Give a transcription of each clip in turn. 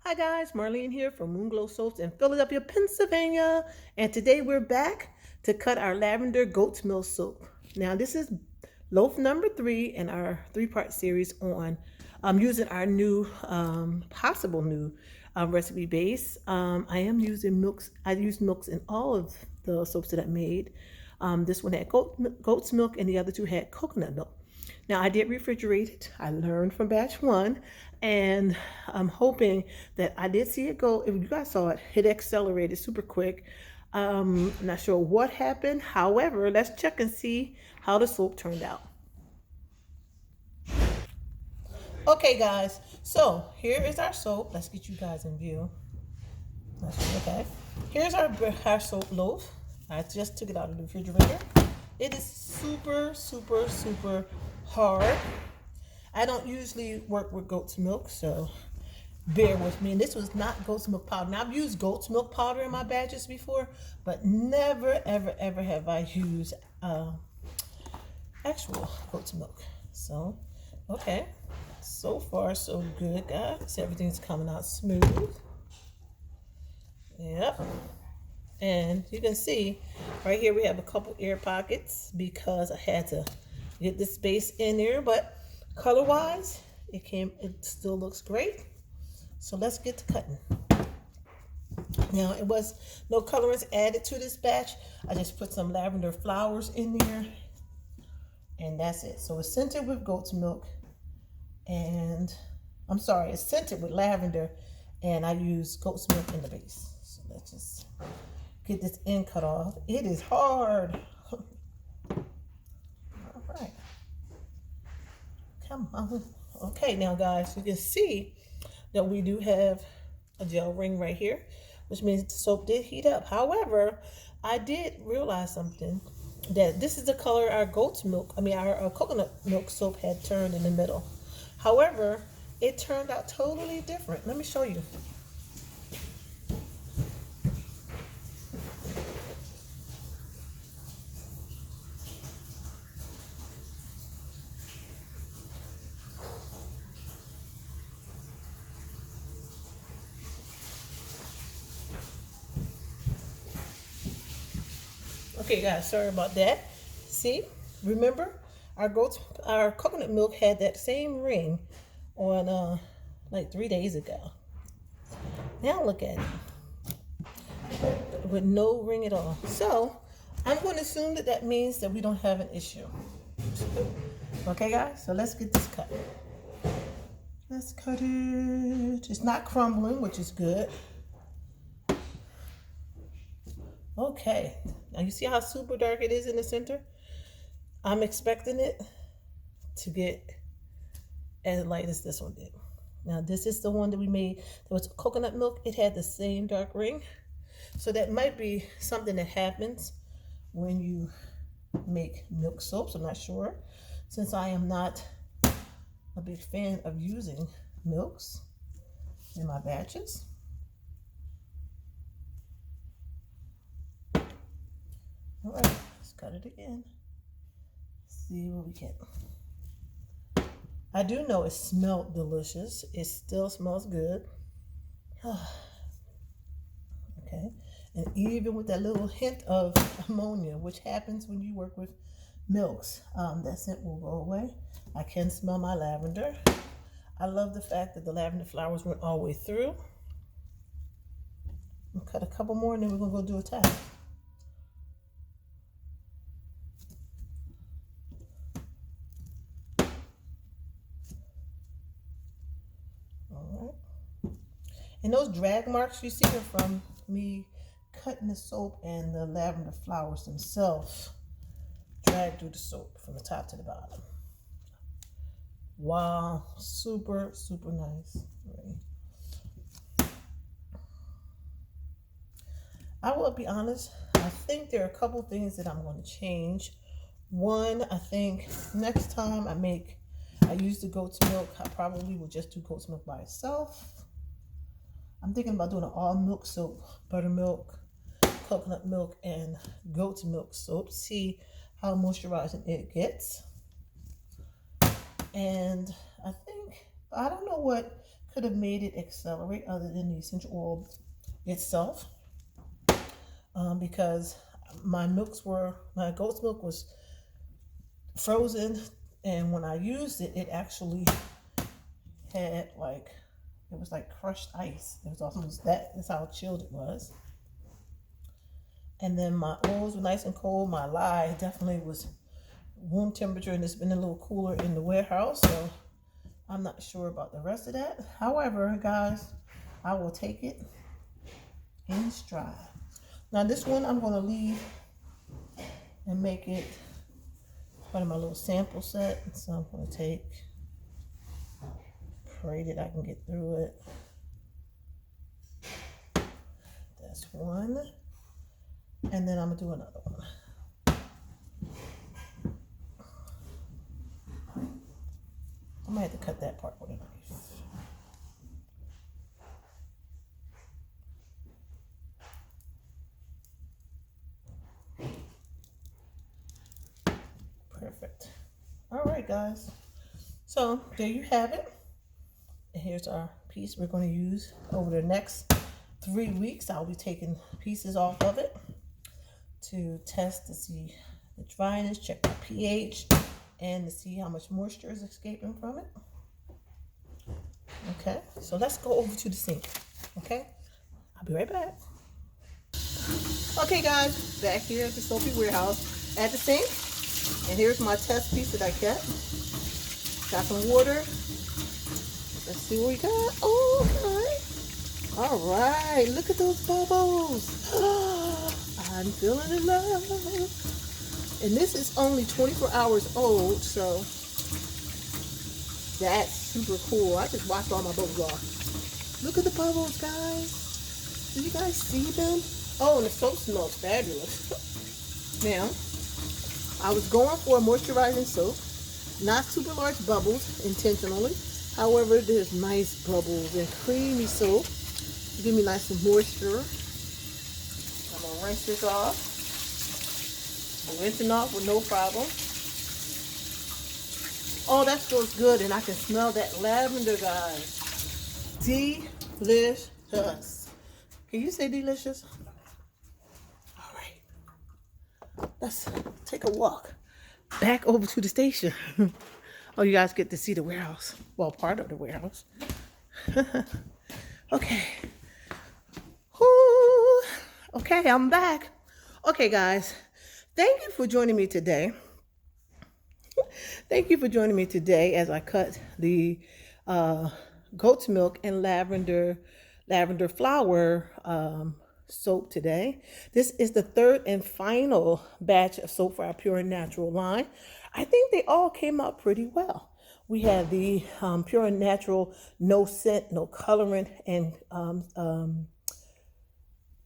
Hi guys, Marlene here from Moonglow Soaps in Philadelphia, Pennsylvania. And today we're back to cut our lavender goat's milk soap. Now this is loaf number 3 in our 3-part series on using our new, possible new recipe base. I am using milks. I used milks in all of the soaps that I made. This one had goat's milk and the other two had coconut milk. Now I did refrigerate it. I learned from batch 1, and I'm hoping that I did see it go. If you guys saw it, it accelerated super quick. I'm not sure what happened. However, let's check and see how the soap turned out. Okay, guys. So here is our soap. Let's get you guys in view. Okay. Here's our soap loaf. I just took it out of the refrigerator. It is super, super, super hard. I don't usually work with goat's milk, so bear with me. And this was not goat's milk powder. Now, I've used goat's milk powder in my batches before, but never, ever, ever have I used actual goat's milk. So, okay. So far, so good, guys. Everything's coming out smooth. Yep. And you can see right here we have a couple air pockets because I had to get this space in there, but color wise it still looks great. So let's get to cutting. Now it was no colorants added to this batch. I just put some lavender flowers in there and that's it. So it's scented with goat's milk, and I'm sorry, it's scented with lavender, and I use goat's milk in the base. So let's just get this end cut off. It is hard. All right. Come on. Okay, now guys, you can see that we do have a gel ring right here, which means the soap did heat up. However, I did realize something, that this is the color our our coconut milk soap had turned in the middle. However, it turned out totally different. Let me show you. Okay, guys, sorry about that. See, remember, our coconut milk had that same ring on like 3 days ago. Now look at it with no ring at all. So I'm going to assume that that means that we don't have an issue. Okay, guys, so let's get this cut. Let's cut it. It's not crumbling, which is good. Okay, now you see how super dark it is in the center? I'm expecting it to get as light as this one did. Now this is the one that we made that was coconut milk. It had the same dark ring. So that might be something that happens when you make milk soaps. I'm not sure, since I am not a big fan of using milks in my batches. All right, let's cut it again. See what we get. I do know it smelled delicious. It still smells good. Okay, and even with that little hint of ammonia, which happens when you work with milks, that scent will go away. I can smell my lavender. I love the fact that the lavender flowers went all the way through. We'll cut a couple more and then we're gonna go do a tap. And those drag marks you see are from me cutting the soap, and the lavender flowers themselves drag through the soap from the top to the bottom. Wow, super, super nice. I will be honest, I think there are a couple things that I'm going to change. One, I think next time I use the goat's milk, I probably will just do goat's milk by itself. I'm thinking about doing an all milk soap, buttermilk, coconut milk, and goat's milk soap. See how moisturizing it gets. And I don't know what could have made it accelerate other than the essential oil itself, because my goat's milk was frozen, and when I used it, it actually had it was like crushed ice. It was almost that's how chilled it was. And then my oils were nice and cold. My lye definitely was room temperature, and it's been a little cooler in the warehouse, so I'm not sure about the rest of that. However, guys, I will take it in stride. Now this one I'm going to leave and make it part of my little sample set. So I'm going to pray that I can get through it. That's one. And then I'm going to do another one. I might have to cut that part with a knife. Perfect. All right, guys. So there you have it. And here's our piece we're going to use over the next 3 weeks. I'll be taking pieces off of it to test to see the dryness, check the pH, and to see how much moisture is escaping from it. Okay, so let's go over to the sink. Okay, I'll be right back. Okay, guys, back here at the Soapy Warehouse at the sink. And here's my test piece that I kept. Got some water. Let's see what we got. Oh, okay. All right, look at those bubbles. I'm feeling in love. And this is only 24 hours old, so that's super cool. I just washed all my bubbles off. Look at the bubbles, guys. Do you guys see them? Oh, and the soap smells fabulous. Now, I was going for a moisturizing soap, not super large bubbles intentionally. However, there's nice bubbles and creamy soap. Give me nice moisture. I'm gonna rinse this off. I'm rinsing off with no problem. Oh, that feels good, and I can smell that lavender, guys. Delicious. Can you say delicious? All right. Let's take a walk back over to the station. Oh, you guys get to see the warehouse. Well, part of the warehouse. Okay. Whew. Okay, I'm back. Okay, guys. Thank you for joining me today. Thank you for joining me today as I cut the goat's milk and lavender flower soap today. This is the third and final batch of soap for our Pure and Natural line. I think they all came out pretty well. We had the Pure and Natural, no scent, no colorant, and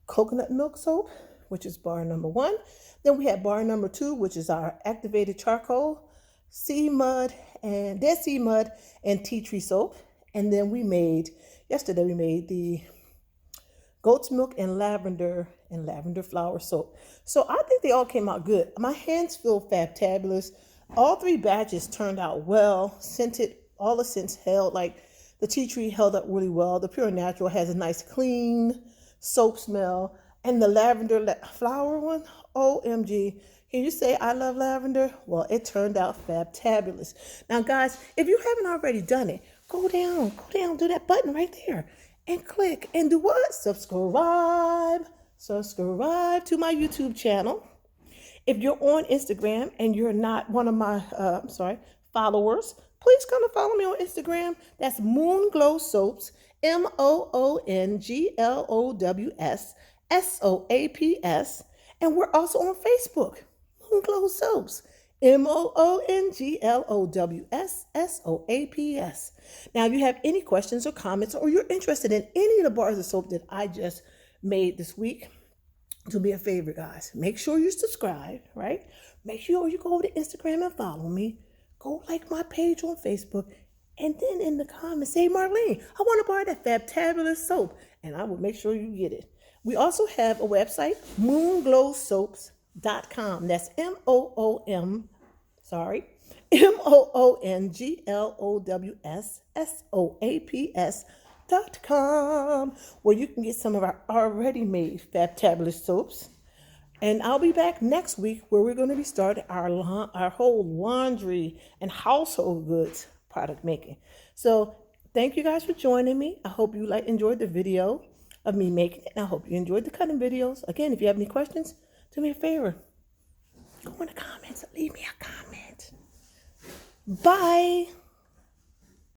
coconut milk soap, which is bar number 1. Then we had bar number 2, which is our activated charcoal, sea mud, and dead sea mud, and tea tree soap. And then yesterday we made the goat's milk and lavender flower soap. So I think they all came out good. My hands feel fabulous. All 3 batches turned out well, scented. All the scents held, like the tea tree held up really well. The Pure Natural has a nice clean soap smell. And the lavender flower one, OMG. Can you say I love lavender? Well, it turned out fabulous. Now, guys, if you haven't already done it, go down, do that button right there and click and do what? Subscribe to my YouTube channel. If you're on Instagram and you're not one of my followers, please come and follow me on Instagram. That's Moonglow Soaps, MoonglowSoaps. And we're also on Facebook, Moonglow Soaps, MoonglowSoaps. Now, if you have any questions or comments, or you're interested in any of the bars of soap that I just made this week, do me a favor, guys. Make sure you subscribe, right? Make sure you go over to Instagram and follow me. Go like my page on Facebook. And then in the comments, say, Marlene, I want to borrow that fabulous soap. And I will make sure you get it. We also have a website, moonglowsoaps.com. That's MoonglowsSoaps.com, where you can get some of our already made fabtabulous soaps. And I'll be back next week where we're going to be starting our whole laundry and household goods product making. So thank you guys for joining me. I hope you enjoyed the video of me making it. And I hope you enjoyed the cutting videos. Again, if you have any questions, do me a favor. Go in the comments. Leave me a comment. Bye.